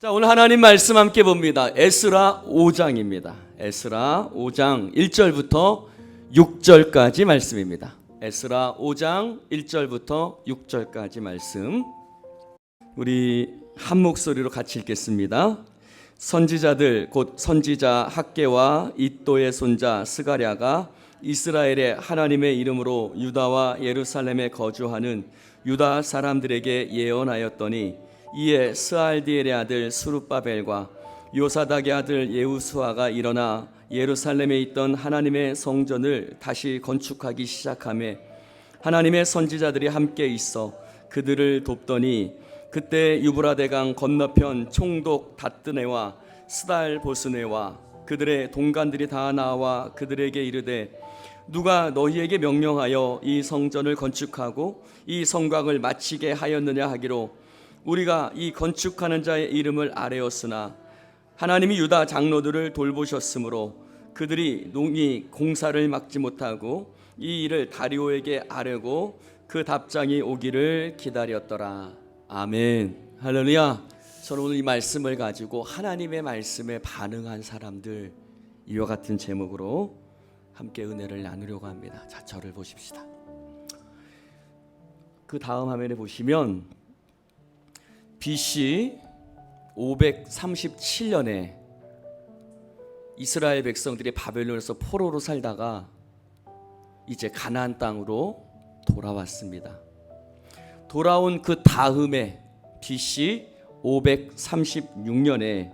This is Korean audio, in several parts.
자, 오늘 하나님 말씀 함께 봅니다. 에스라 5장입니다. 에스라 5장 1절부터 6절까지 말씀입니다. 에스라 5장 1절부터 6절까지 말씀. 우리 한 목소리로 같이 읽겠습니다. 선지자들 곧 선지자 학개와 이또의 손자 스가랴가 이스라엘의 하나님의 이름으로 유다와 예루살렘에 거주하는 유다 사람들에게 예언하였더니 이에 스알디엘의 아들 스룹바벨과 요사닥의 아들 예후수아가 일어나 예루살렘에 있던 하나님의 성전을 다시 건축하기 시작하며 하나님의 선지자들이 함께 있어 그들을 돕더니 그때 유브라데강 건너편 총독 다뜨네와 스달 보스네와 그들의 동관들이 다 나와 그들에게 이르되 누가 너희에게 명령하여 이 성전을 건축하고 이 성곽을 마치게 하였느냐 하기로 우리가 이 건축하는 자의 이름을 아뢰었으나 하나님이 유다 장로들을 돌보셨으므로 그들이 농이 공사를 막지 못하고 이 일을 다리오에게 아뢰고 그 답장이 오기를 기다렸더라. 아멘. 할렐루야. 저는 오늘 이 말씀을 가지고 하나님의 말씀에 반응한 사람들, 이와 같은 제목으로 함께 은혜를 나누려고 합니다. 자, 저를 보십시다. 그 다음 화면에 보시면 BC 537년에 이스라엘 백성들이 바벨론에서 포로로 살다가 이제 가나안 땅으로 돌아왔습니다. 돌아온 그 다음에 BC 536년에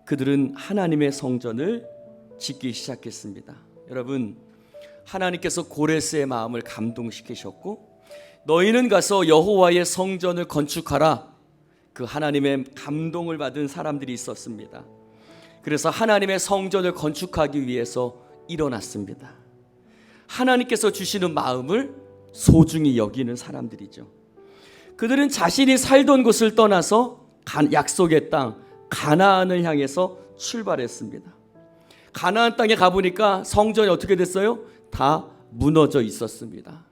그들은 하나님의 성전을 짓기 시작했습니다. 여러분, 하나님께서 고레스의 마음을 감동시키셨고 너희는 가서 여호와의 성전을 건축하라. 그 하나님의 감동을 받은 사람들이 있었습니다. 그래서 하나님의 성전을 건축하기 위해서 일어났습니다. 하나님께서 주시는 마음을 소중히 여기는 사람들이죠. 그들은 자신이 살던 곳을 떠나서 약속의 땅 가나안을 향해서 출발했습니다. 가나안 땅에 가보니까 성전이 어떻게 됐어요? 다 무너져 있었습니다.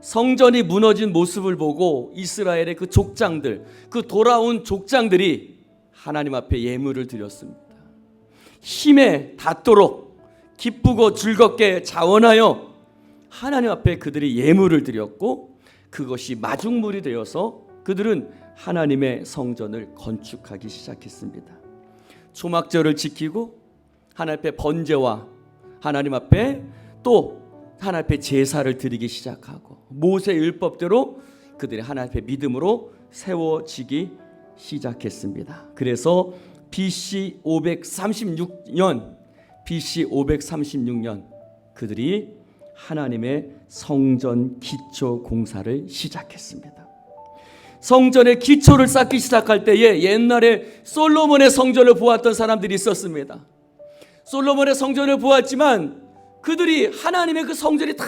성전이 무너진 모습을 보고 이스라엘의 그 족장들, 그 돌아온 족장들이 하나님 앞에 예물을 드렸습니다. 힘에 닿도록 기쁘고 즐겁게 자원하여 하나님 앞에 그들이 예물을 드렸고 그것이 마중물이 되어서 그들은 하나님의 성전을 건축하기 시작했습니다. 초막절을 지키고 하나님 앞에 번제와 하나님 앞에 또 하나님 앞에 제사를 드리기 시작하고 모세의 율법대로 그들이 하나님 앞에 믿음으로 세워지기 시작했습니다. 그래서 BC 536년 그들이 하나님의 성전 기초 공사를 시작했습니다. 성전의 기초를 쌓기 시작할 때에 옛날에 솔로몬의 성전을 보았던 사람들이 있었습니다. 솔로몬의 성전을 보았지만 그들이 하나님의 그 성전이 다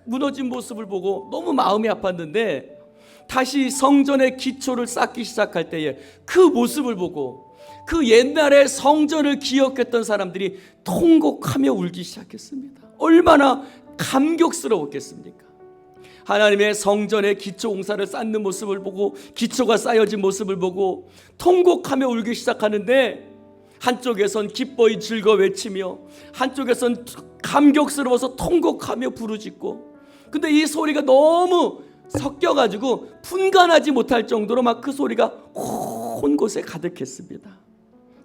무너진 모습을 보고 너무 마음이 아팠는데 다시 성전의 기초를 쌓기 시작할 때에 그 모습을 보고 그 옛날의 성전을 기억했던 사람들이 통곡하며 울기 시작했습니다. 얼마나 감격스러웠겠습니까? 하나님의 성전의 기초 공사를 쌓는 모습을 보고 기초가 쌓여진 모습을 보고 통곡하며 울기 시작하는데 한쪽에선 기뻐이 즐거워 외치며 한쪽에선 감격스러워서 통곡하며 부르짖고 근데 이 소리가 너무 섞여가지고 분간하지 못할 정도로 막 그 소리가 온 곳에 가득했습니다.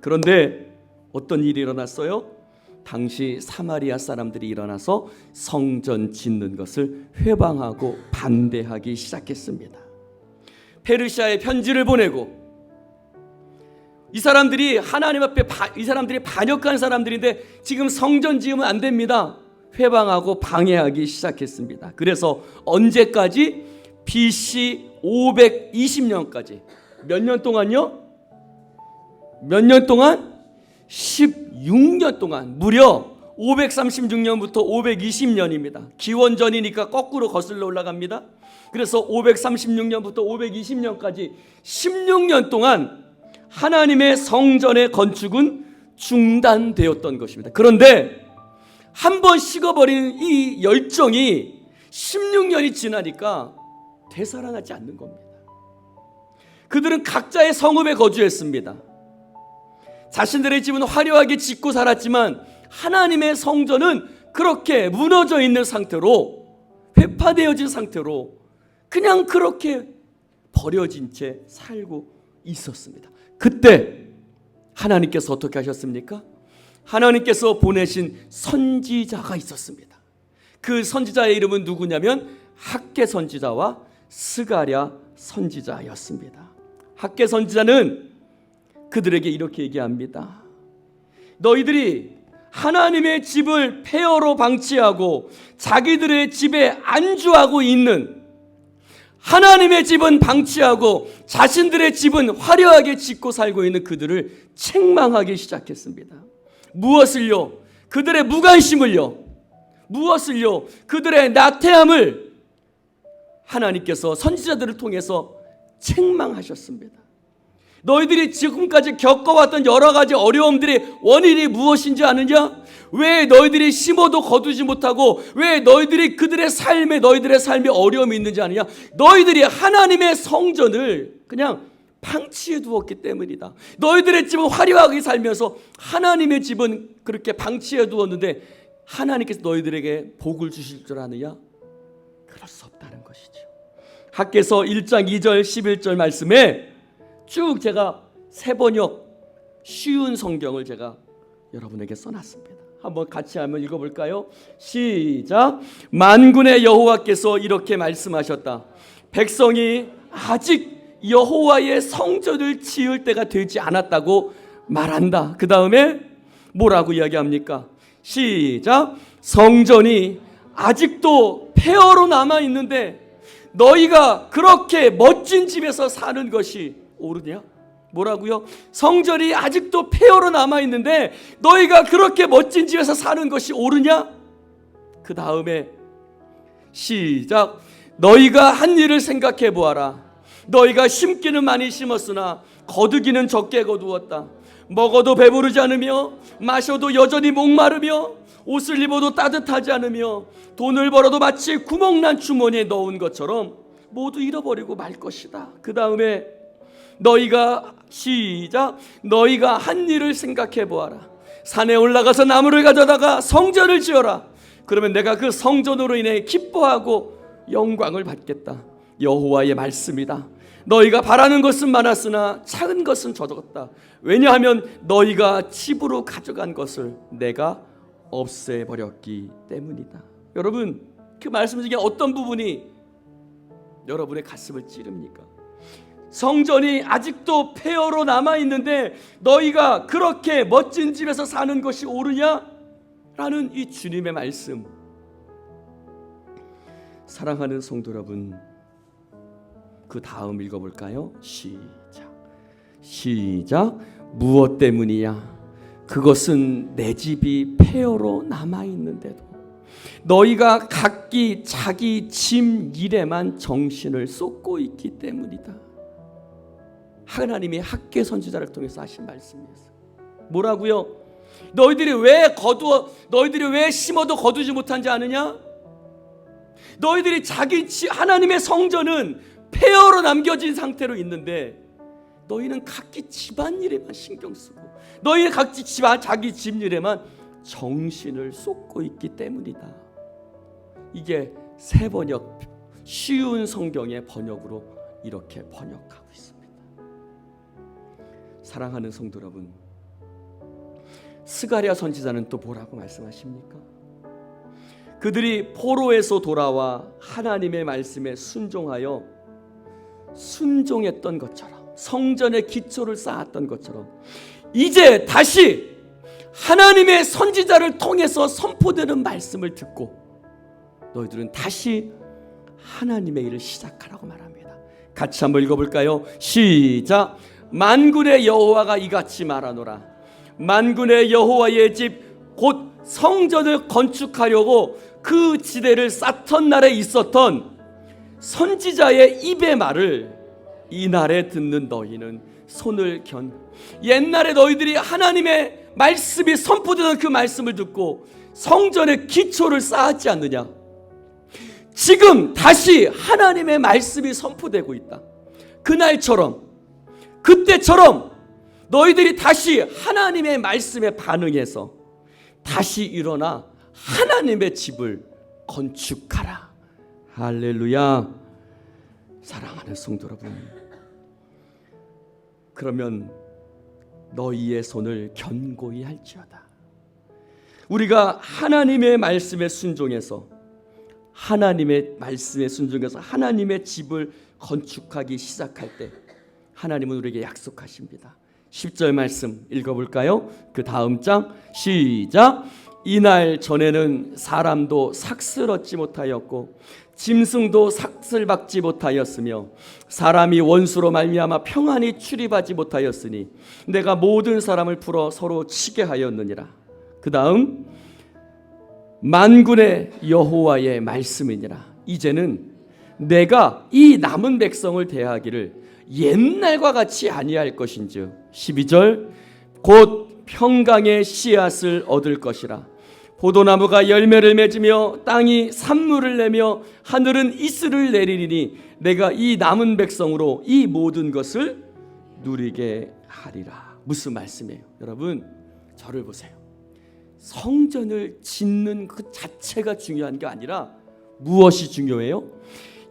그런데 어떤 일이 일어났어요? 당시 사마리아 사람들이 일어나서 성전 짓는 것을 회방하고 반대하기 시작했습니다. 페르시아에 편지를 보내고 이 사람들이 하나님 앞에 이 사람들이 반역한 사람들인데 지금 성전 지으면 안 됩니다. 회방하고 방해하기 시작했습니다. 그래서 언제까지? BC 520년까지. 몇 년 동안요? 몇 년 동안? 16년 동안. 무려 536년부터 520년입니다. 기원전이니까 거꾸로 거슬러 올라갑니다. 그래서 536년부터 520년까지 16년 동안 하나님의 성전의 건축은 중단되었던 것입니다. 그런데 한 번 식어버린 이 열정이 16년이 지나니까 되살아나지 않는 겁니다. 그들은 각자의 성읍에 거주했습니다. 자신들의 집은 화려하게 짓고 살았지만 하나님의 성전은 그렇게 무너져 있는 상태로, 회파되어진 상태로 그냥 그렇게 버려진 채 살고 있었습니다. 그때 하나님께서 어떻게 하셨습니까? 하나님께서 보내신 선지자가 있었습니다. 그 선지자의 이름은 누구냐면 학개 선지자와 스가랴 선지자였습니다. 학개 선지자는 그들에게 이렇게 얘기합니다. 너희들이 하나님의 집을 폐허로 방치하고 자기들의 집에 안주하고 있는, 하나님의 집은 방치하고 자신들의 집은 화려하게 짓고 살고 있는 그들을 책망하기 시작했습니다. 무엇을요? 그들의 무관심을요? 무엇을요? 그들의 나태함을 하나님께서 선지자들을 통해서 책망하셨습니다. 너희들이 지금까지 겪어왔던 여러 가지 어려움들의 원인이 무엇인지 아느냐? 왜 너희들이 심어도 거두지 못하고 왜 너희들이 너희들의 삶에 어려움이 있는지 아느냐? 너희들이 하나님의 성전을 그냥 방치해 두었기 때문이다. 너희들의 집은 화려하게 살면서 하나님의 집은 그렇게 방치해 두었는데 하나님께서 너희들에게 복을 주실 줄 아느냐? 그럴 수 없다는 것이죠. 학개서 1장 2절 11절 말씀에 쭉 제가 세번역 쉬운 성경을 제가 여러분에게 써놨습니다. 한번 같이 한번 읽어볼까요? 시작. 만군의 여호와께서 이렇게 말씀하셨다. 백성이 아직 여호와의 성전을 지을 때가 되지 않았다고 말한다. 그 다음에 뭐라고 이야기합니까? 시작. 성전이 아직도 폐허로 남아있는데 너희가 그렇게 멋진 집에서 사는 것이 옳으냐? 뭐라고요? 성전이 아직도 폐허로 남아있는데 너희가 그렇게 멋진 집에서 사는 것이 옳으냐? 그 다음에 시작. 너희가 한 일을 생각해 보아라. 너희가 심기는 많이 심었으나 거두기는 적게 거두었다. 먹어도 배부르지 않으며 마셔도 여전히 목마르며 옷을 입어도 따뜻하지 않으며 돈을 벌어도 마치 구멍난 주머니에 넣은 것처럼 모두 잃어버리고 말 것이다. 그 다음에 너희가 시작. 너희가 한 일을 생각해 보아라. 산에 올라가서 나무를 가져다가 성전을 지어라. 그러면 내가 그 성전으로 인해 기뻐하고 영광을 받겠다. 여호와의 말씀이다. 너희가 바라는 것은 많았으나 작은 것은 적었다. 왜냐하면 너희가 집으로 가져간 것을 내가 없애버렸기 때문이다. 여러분, 그 말씀 중에 어떤 부분이 여러분의 가슴을 찌릅니까? 성전이 아직도 폐허로 남아있는데 너희가 그렇게 멋진 집에서 사는 것이 옳으냐? 라는 이 주님의 말씀. 사랑하는 성도 여러분, 그 다음 읽어볼까요? 시작. 무엇 때문이야? 그것은 내 집이 폐허로 남아있는데도 너희가 각기 자기 짐 일에만 정신을 쏟고 있기 때문이다. 하나님이 학개 선지자를 통해서 하신 말씀이었어요. 뭐라고요? 너희들이 왜 심어도 거두지 못한지 아느냐? 너희들이 하나님의 성전은 폐허로 남겨진 상태로 있는데 너희는 각기 집안일에만 신경 쓰고 너희는 각기 자기 집일에만 정신을 쏟고 있기 때문이다. 이게 세번역 쉬운 성경의 번역으로 이렇게 번역하고 있습니다. 사랑하는 성도 여러분, 스가랴 선지자는 또 뭐라고 말씀하십니까? 그들이 포로에서 돌아와 하나님의 말씀에 순종했던 것처럼, 성전의 기초를 쌓았던 것처럼 이제 다시 하나님의 선지자를 통해서 선포되는 말씀을 듣고 너희들은 다시 하나님의 일을 시작하라고 말합니다. 같이 한번 읽어볼까요? 시작. 만군의 여호와가 이같이 말하노라. 만군의 여호와의 집 곧 성전을 건축하려고 그 지대를 쌓던 날에 있었던 선지자의 입의 말을 이날에 듣는 너희는 손을 견. 옛날에 너희들이 하나님의 말씀이 선포되던 그 말씀을 듣고 성전의 기초를 쌓았지 않느냐? 지금 다시 하나님의 말씀이 선포되고 있다. 그날처럼, 그때처럼 너희들이 다시 하나님의 말씀에 반응해서 다시 일어나 하나님의 집을 건축하라. 할렐루야. 사랑하는 성도 여러분, 그러면 너희의 손을 견고히 할지어다. 우리가 하나님의 말씀에 순종해서 하나님의 집을 건축하기 시작할 때 하나님은 우리에게 약속하십니다. 10절 말씀 읽어볼까요? 그 다음 장 시작. 이날 전에는 사람도 삭슬 얻지 못하였고 짐승도 삭슬 받지 못하였으며 사람이 원수로 말미암아 평안히 출입하지 못하였으니 내가 모든 사람을 풀어 서로 치게 하였느니라. 그 다음 만군의 여호와의 말씀이니라. 이제는 내가 이 남은 백성을 대하기를 옛날과 같이 아니할 것인즉 12절 곧 평강의 씨앗을 얻을 것이라. 포도나무가 열매를 맺으며 땅이 산물을 내며 하늘은 이슬을 내리리니 내가 이 남은 백성으로 이 모든 것을 누리게 하리라. 무슨 말씀이에요? 여러분, 저를 보세요. 성전을 짓는 그 자체가 중요한 게 아니라 무엇이 중요해요?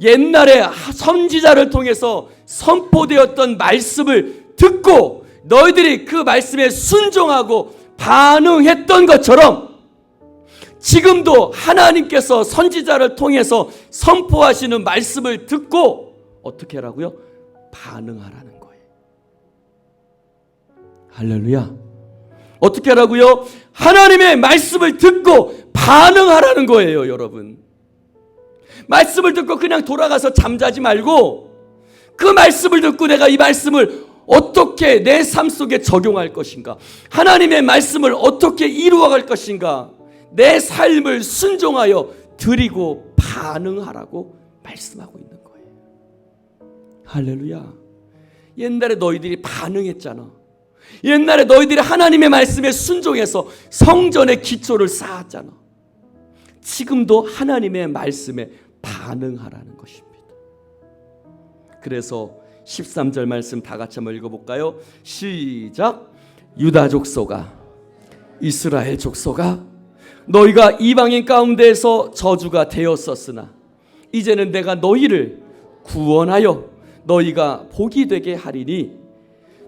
옛날에 선지자를 통해서 선포되었던 말씀을 듣고 너희들이 그 말씀에 순종하고 반응했던 것처럼 지금도 하나님께서 선지자를 통해서 선포하시는 말씀을 듣고 어떻게 하라고요? 반응하라는 거예요. 할렐루야. 어떻게 하라고요? 하나님의 말씀을 듣고 반응하라는 거예요, 여러분. 말씀을 듣고 그냥 돌아가서 잠자지 말고 그 말씀을 듣고 내가 이 말씀을 어떻게 내 삶 속에 적용할 것인가, 하나님의 말씀을 어떻게 이루어갈 것인가, 내 삶을 순종하여 드리고 반응하라고 말씀하고 있는 거예요. 할렐루야. 옛날에 너희들이 반응했잖아. 옛날에 너희들이 하나님의 말씀에 순종해서 성전의 기초를 쌓았잖아. 지금도 하나님의 말씀에 반응하라는 것입니다. 그래서 13절 말씀 다 같이 한번 읽어볼까요? 시작. 유다 족속아, 이스라엘 족속아, 너희가 이방인 가운데에서 저주가 되었었으나 이제는 내가 너희를 구원하여 너희가 복이 되게 하리니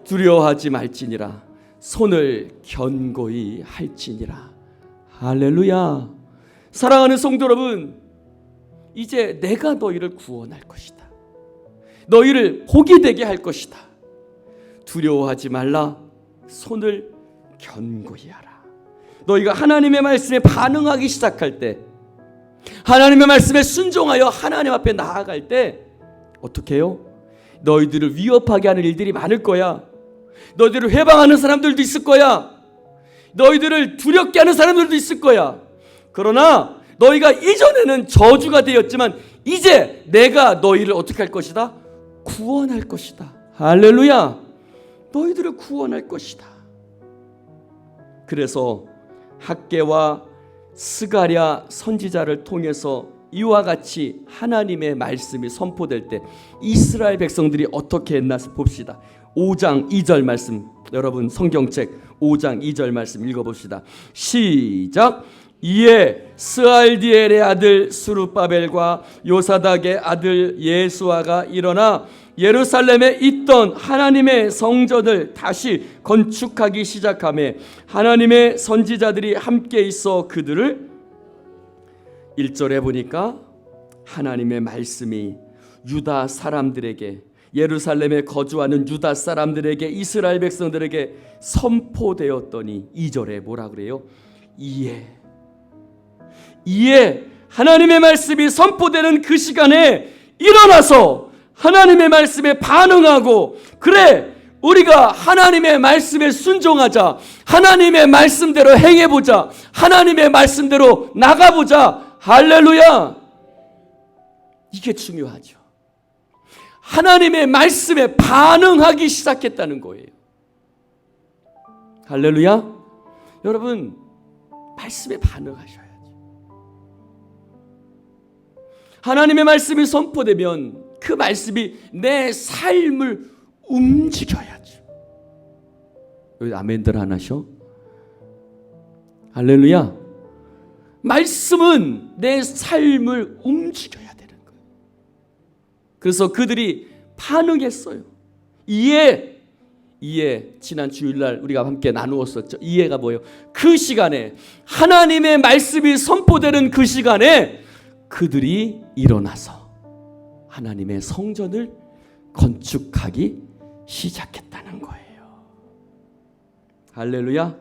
두려워하지 말지니라. 손을 견고히 할지니라. 할렐루야. 사랑하는 성도 여러분, 이제 내가 너희를 구원할 것이다. 너희를 복이 되게 할 것이다. 두려워하지 말라. 손을 견고히 하라. 너희가 하나님의 말씀에 반응하기 시작할 때, 하나님의 말씀에 순종하여 하나님 앞에 나아갈 때 어떻게 해요? 너희들을 위협하게 하는 일들이 많을 거야. 너희들을 회방하는 사람들도 있을 거야. 너희들을 두렵게 하는 사람들도 있을 거야. 그러나 너희가 이전에는 저주가 되었지만 이제 내가 너희를 어떻게 할 것이다? 구원할 것이다. 할렐루야. 너희들을 구원할 것이다. 그래서 학개와 스가랴 선지자를 통해서 이와 같이 하나님의 말씀이 선포될 때 이스라엘 백성들이 어떻게 했나 봅시다. 5장 2절 말씀, 여러분 성경책 5장 2절 말씀 읽어봅시다. 시작. 이에 스알디엘의 아들 스룹바벨과 요사닥의 아들 예수아가 일어나 예루살렘에 있던 하나님의 성전을 다시 건축하기 시작하며 하나님의 선지자들이 함께 있어 그들을 1절에 보니까 하나님의 말씀이 유다 사람들에게, 예루살렘에 거주하는 유다 사람들에게, 이스라엘 백성들에게 선포되었더니 2절에 뭐라 그래요? 이에 하나님의 말씀이 선포되는 그 시간에 일어나서 하나님의 말씀에 반응하고, 그래 우리가 하나님의 말씀에 순종하자, 하나님의 말씀대로 행해보자, 하나님의 말씀대로 나가보자. 할렐루야. 이게 중요하죠. 하나님의 말씀에 반응하기 시작했다는 거예요. 할렐루야. 여러분, 말씀에 반응하셔야죠. 하나님의 말씀이 선포되면 그 말씀이 내 삶을 움직여야죠. 왜 아멘들 안 하셔? 할렐루야. 말씀은 내 삶을 움직여야 되는 거예요. 그래서 그들이 반응했어요. 이해. 지난 주일날 우리가 함께 나누었었죠. 이해가 뭐예요? 그 시간에 하나님의 말씀이 선포되는 그 시간에 그들이 일어나서 하나님의 성전을 건축하기 시작했다는 거예요. 할렐루야.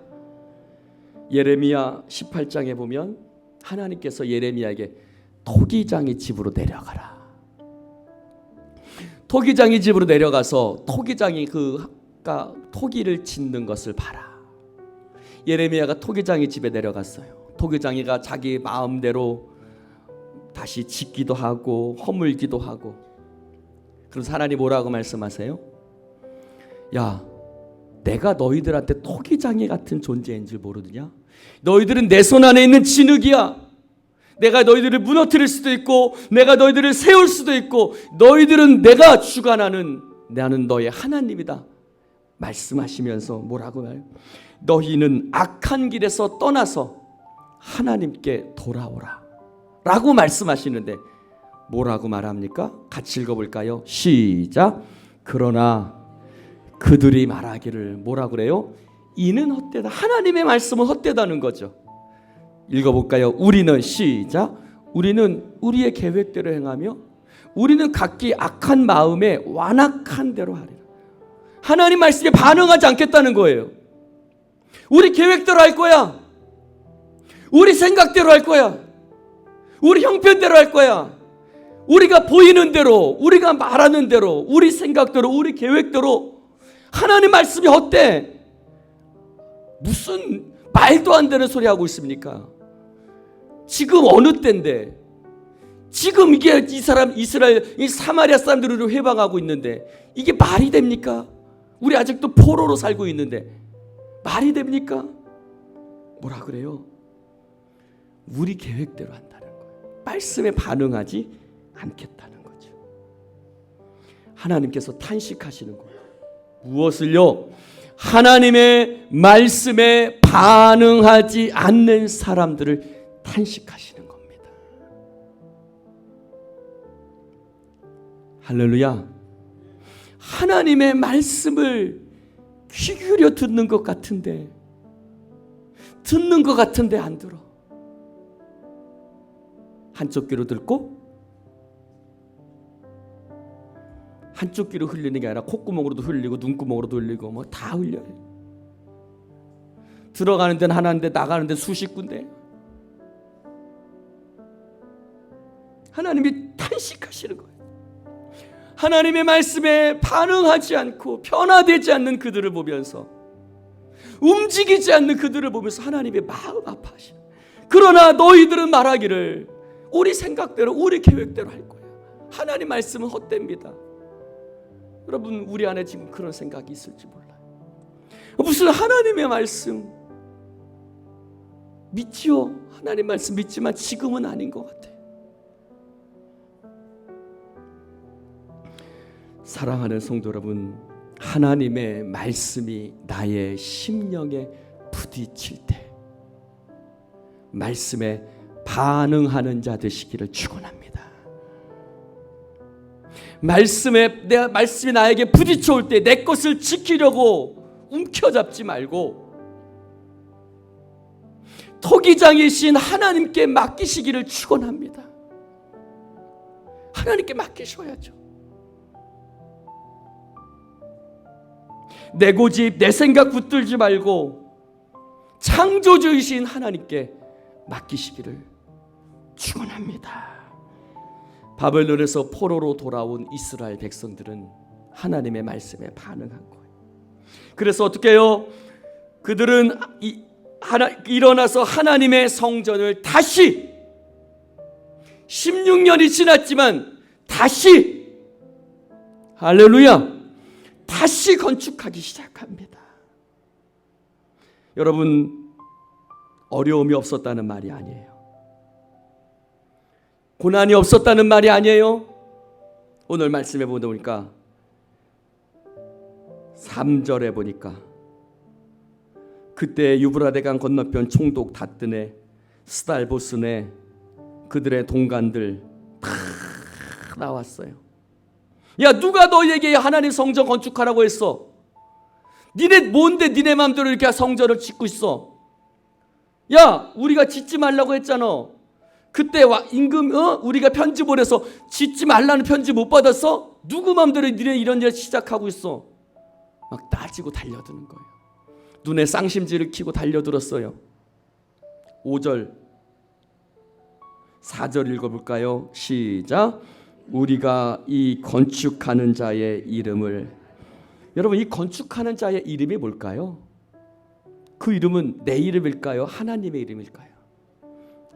예레미야 18장에 보면 하나님께서 예레미야에게 토기장의 집으로 내려가라. 토기장의 집으로 내려가서 토기장이 토기를 짓는 것을 봐라. 예레미야가 토기장의 집에 내려갔어요. 토기장이가 자기 마음대로 다시 짓기도 하고 허물기도 하고. 그래서 하나님 뭐라고 말씀하세요? 야, 내가 너희들한테 토기장이 같은 존재인 줄 모르느냐? 너희들은 내 손 안에 있는 진흙이야. 내가 너희들을 무너뜨릴 수도 있고 내가 너희들을 세울 수도 있고 너희들은 내가 주관하는 나는 너의 하나님이다 말씀하시면서 뭐라고 말해요? 너희는 악한 길에서 떠나서 하나님께 돌아오라 라고 말씀하시는데 뭐라고 말합니까? 같이 읽어볼까요? 시작. 그러나 그들이 말하기를 뭐라고 그래요? 이는 헛되다. 하나님의 말씀은 헛되다는 거죠. 읽어볼까요? 우리는 시작. 우리는 우리의 계획대로 행하며 우리는 각기 악한 마음에 완악한 대로 하리라. 하나님 말씀에 반응하지 않겠다는 거예요. 우리 계획대로 할 거야. 우리 생각대로 할 거야. 우리 형편대로 할 거야. 우리가 보이는 대로, 우리가 말하는 대로, 우리 생각대로, 우리 계획대로. 하나님 말씀이 헛돼. 무슨 말도 안 되는 소리 하고 있습니까? 지금 어느 때인데, 지금 이게 이스라엘, 사마리아 사람들을 회방하고 있는데 이게 말이 됩니까? 우리 아직도 포로로 살고 있는데 말이 됩니까? 뭐라 그래요? 우리 계획대로 한다는 거예요. 말씀에 반응하지 않겠다는 거죠. 하나님께서 탄식하시는 거예요. 무엇을요? 하나님의 말씀에 반응하지 않는 사람들을 탄식하시는 겁니다. 할렐루야. 하나님의 말씀을 귀 기울여 듣는 것 같은데 안 들어. 한쪽 귀로 듣고 한쪽 귀로 흘리는 게 아니라 콧구멍으로도 흘리고 눈구멍으로도 흘리고 뭐 다 흘려요. 들어가는 데는 하나인데 나가는 데는 수십 군데. 하나님이 탄식하시는 거예요. 하나님의 말씀에 반응하지 않고 변화되지 않는 그들을 보면서, 움직이지 않는 그들을 보면서 하나님의 마음 아파하시는. 그러나 너희들은 말하기를 우리 생각대로 우리 계획대로 할 거야. 하나님 말씀은 헛됩니다. 여러분, 우리 안에 지금 그런 생각이 있을지 몰라요. 무슨 하나님의 말씀 믿지요? 하나님 말씀 믿지만 지금은 아닌 것 같아요. 사랑하는 성도 여러분, 하나님의 말씀이 나의 심령에 부딪힐 때 말씀에 반응하는 자 되시기를 축원합니다. 말씀이 나에게 부딪혀 올 때 내 것을 지키려고 움켜잡지 말고 토기장이신 하나님께 맡기시기를 축원합니다. 하나님께 맡기셔야죠. 내 고집, 내 생각 붙들지 말고 창조주이신 하나님께 맡기시기를 축원합니다. 바벨론에서 포로로 돌아온 이스라엘 백성들은 하나님의 말씀에 반응한 거예요. 그래서 어떻게 해요? 그들은 일어나서 하나님의 성전을 다시 16년이 지났지만 다시 할렐루야 다시 건축하기 시작합니다. 여러분, 어려움이 없었다는 말이 아니에요. 고난이 없었다는 말이 아니에요. 오늘 말씀해 보니까 3절에 보니까 그때 유브라데강 건너편 총독 다뜨네, 스달보스네, 그들의 동관들 다 나왔어요. 야, 누가 너에게 하나님 성전 건축하라고 했어? 니네 뭔데 니네 마음대로 이렇게 성전을 짓고 있어? 야, 우리가 짓지 말라고 했잖아. 그때 임금 우리가 편지 보내서 짓지 말라는 편지 못 받았어? 누구 마음대로 니네 이런 일 시작하고 있어? 막 따지고 달려드는 거예요. 눈에 쌍심지를 켜고 달려들었어요. 5절 4절 읽어볼까요? 시작. 우리가 이 건축하는 자의 이름을, 여러분 이 건축하는 자의 이름이 뭘까요? 그 이름은 내 이름일까요? 하나님의 이름일까요?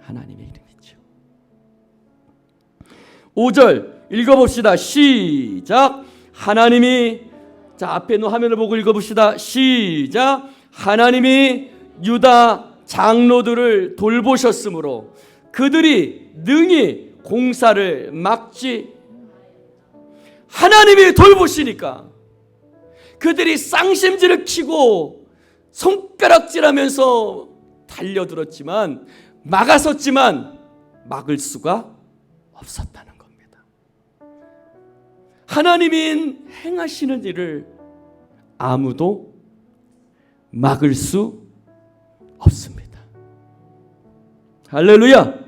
하나님의 이름이죠. 5절 읽어봅시다. 시작. 하나님이, 자 앞에 있는 화면을 보고 읽어봅시다. 시작. 하나님이 유다 장로들을 돌보셨으므로 그들이 능히 공사를 막지. 하나님이 돌보시니까 그들이 쌍심지를 켜고 손가락질하면서 달려들었지만 막았었지만 막을 수가 없었다는 겁니다. 하나님이 행하시는 일을 아무도 막을 수 없습니다. 할렐루야.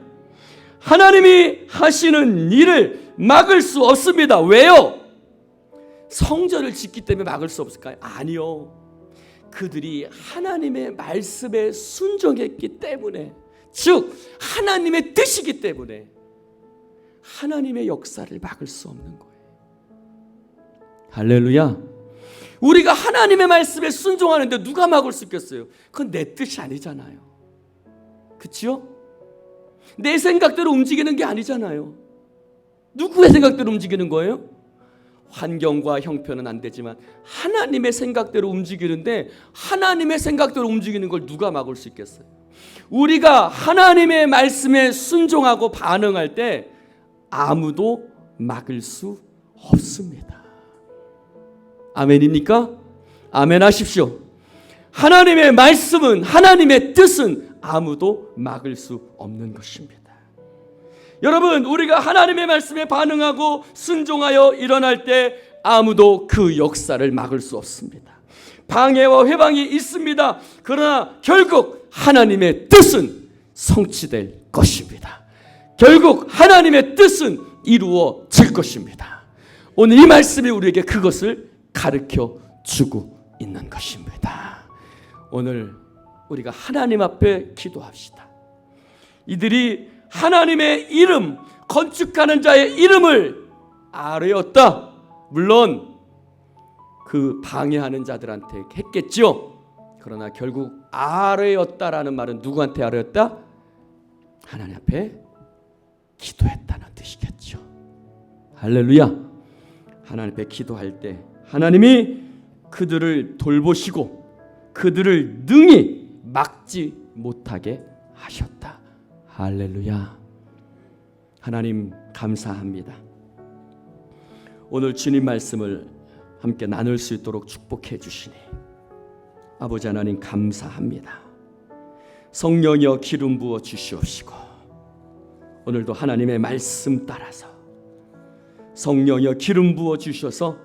하나님이 하시는 일을 막을 수 없습니다. 왜요? 성전을 짓기 때문에 막을 수 없을까요? 아니요. 그들이 하나님의 말씀에 순종했기 때문에, 즉 하나님의 뜻이기 때문에 하나님의 역사를 막을 수 없는 거예요. 할렐루야. 우리가 하나님의 말씀에 순종하는데 누가 막을 수 있겠어요? 그건 내 뜻이 아니잖아요. 그치요? 내 생각대로 움직이는 게 아니잖아요. 누구의 생각대로 움직이는 거예요? 환경과 형편은 안 되지만 하나님의 생각대로 움직이는데, 하나님의 생각대로 움직이는 걸 누가 막을 수 있겠어요? 우리가 하나님의 말씀에 순종하고 반응할 때 아무도 막을 수 없습니다. 아멘입니까? 아멘 하십시오. 하나님의 말씀은, 하나님의 뜻은 아무도 막을 수 없는 것입니다. 여러분, 우리가 하나님의 말씀에 반응하고 순종하여 일어날 때 아무도 그 역사를 막을 수 없습니다. 방해와 회방이 있습니다. 그러나 결국 하나님의 뜻은 성취될 것입니다. 결국 하나님의 뜻은 이루어질 것입니다. 오늘 이 말씀이 우리에게 그것을 가르쳐 주고 있는 것입니다. 오늘 우리가 하나님 앞에 기도합시다. 이들이 하나님의 이름, 건축하는 자의 이름을 아뢰었다. 물론 그 방해하는 자들한테 했겠죠. 그러나 결국 아뢰었다라는 말은 누구한테 아뢰었다? 하나님 앞에 기도했다는 뜻이겠죠. 할렐루야. 하나님 앞에 기도할 때 하나님이 그들을 돌보시고 그들을 능히 막지 못하게 하셨다. 할렐루야. 하나님 감사합니다. 오늘 주님 말씀을 함께 나눌 수 있도록 축복해 주시니 아버지 하나님 감사합니다. 성령이여 기름 부어 주시옵시고 오늘도 하나님의 말씀 따라서 성령이여 기름 부어 주셔서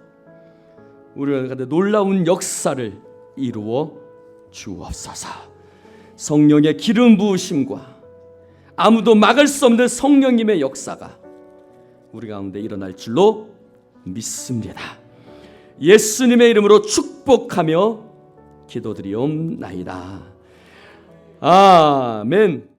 우리가 놀라운 역사를 이루어 주옵소서. 성령의 기름 부으심과 아무도 막을 수 없는 성령님의 역사가 우리 가운데 일어날 줄로 믿습니다. 예수님의 이름으로 축복하며 기도드리옵나이다. 아멘.